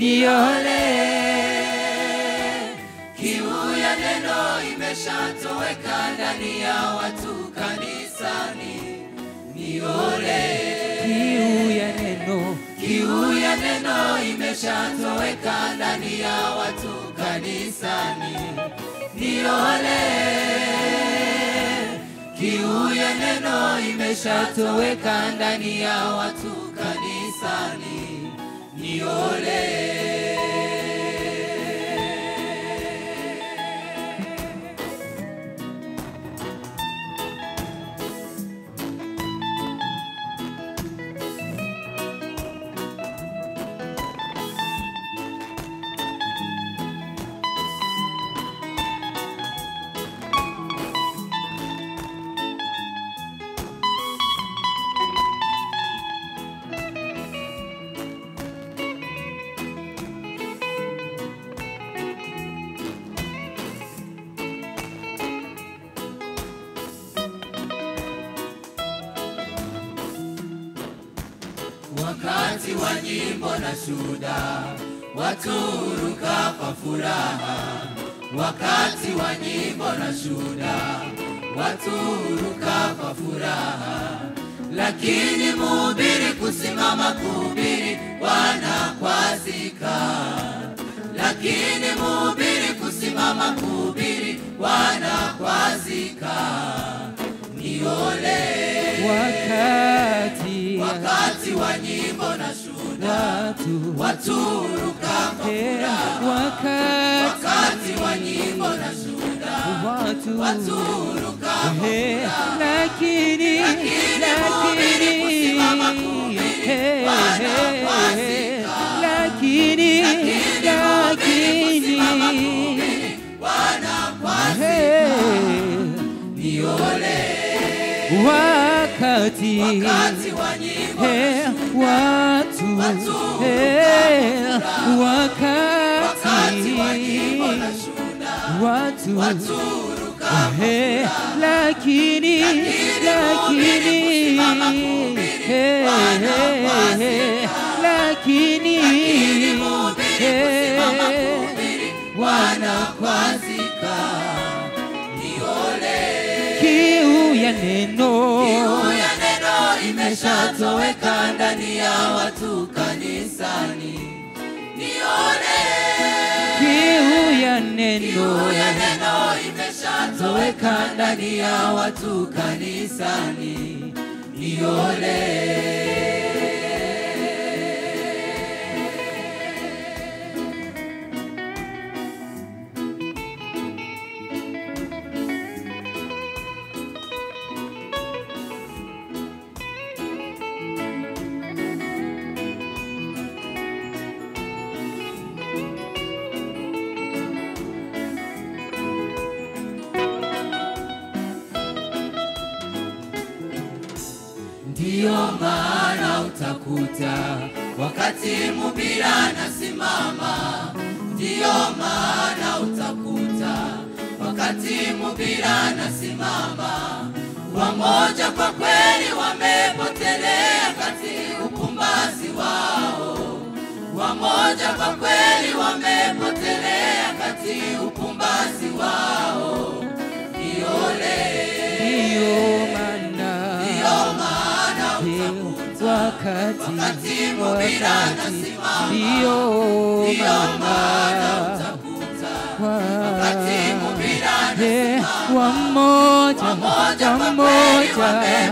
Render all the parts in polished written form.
niole. Kiu ya neno imeshatoweka ndani ya watu kanisani, niole. Kiu ya neno imeshatoweka ndani ya watu kanisani, niole. Kiu ya neno imeshatoweka ndani ya watu kanisani, niole. Wakati wa nyimbo na shuhuda, watu huruka kwa furaha. Wakati wa nyimbo na shuhuda, watu huruka kwa furaha. Lakini mhubiri kusimama kuhubiri wanakwazika. Lakini mhubiri kusimama kuhubiri wanakwazika, niole. Wakati wa nyimbo na shuhuda, watu huruka kwa furaha. Wakati wa nyimbo na shuhuda, watu huruka kwa furaha. Lakini mhubiri kusimama kuhubiri wanakwazika. Lakini kusimama kuhubiri wanakwazika, niole. Wakati wa nyimbo wakati wa nyimbo na shuhuda, watu huruka kwa furaha. Lakini kusimama kuhubiri wanakwazika. Lakini kusimama kuhubiri wanakwazika, niole. Kiu ya neno imeshatoweka ndani ya watu kanisani, niole. Kiu ya neno imeshatoweka ndani ya watu kanisani, niole. Ndiyo maana utakuta wakati mhubiri anasimama. Ndiyo maana utakuta wakati mhubiri anasimama, wamoja kwa kweli wamepotelea kati upumbazi wao. Wamoja kwa kweli wamepotelea kati upumbazi wao, niole. Wakati mhubiri anasimama, ndiyo maana utakuta wakati mhubiri anasimama, wamoja kwa kweli wamepotelea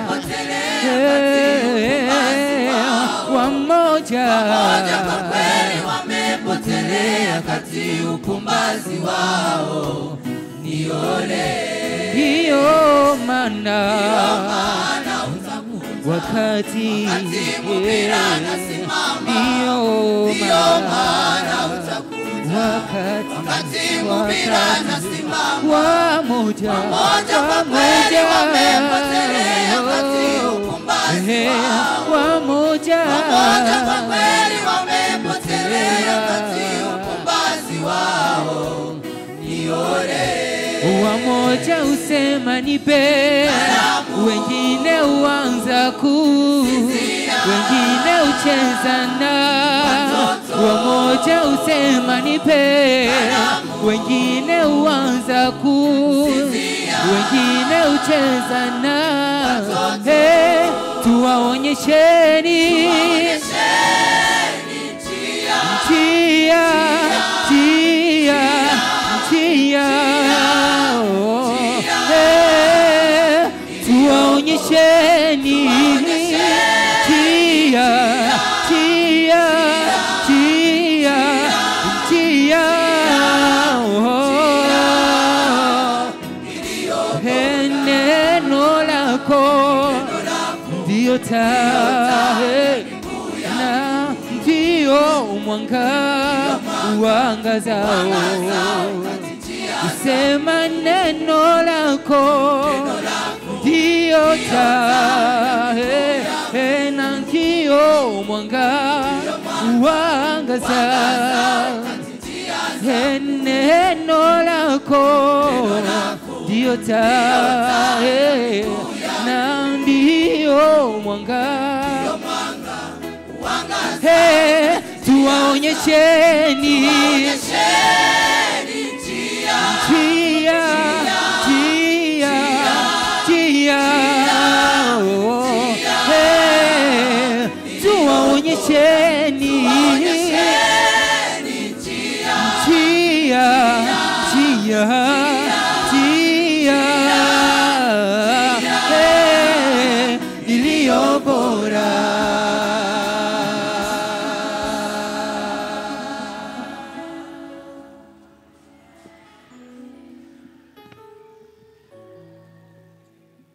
kwa kweli wamepotelea kati upumbazi wao, niole. Ndiyo maana wakati mhubiri anasimama, ndiyo maana utakuta wakati mhubiri anasimama, wamoja kwa kweli wamepotelea kati upumbazi wao. Wamoja kwa kweli wamepotelea kati upumbazi wao, niole. Wamoja usema nipe, wengine uanza wengine ucheza na wamoja usema nipe, wengine uanza wengine ucheza na tuwaonyesheni njia tuwaonyesheni njia neno lako ndio taa na ndio mwanga uangazao. Usema neno lako ndio taa na ndio mwanga uangazao. Neno lako ndio taa na ndio mwanga tuwaonyesheni tuwaonyesheni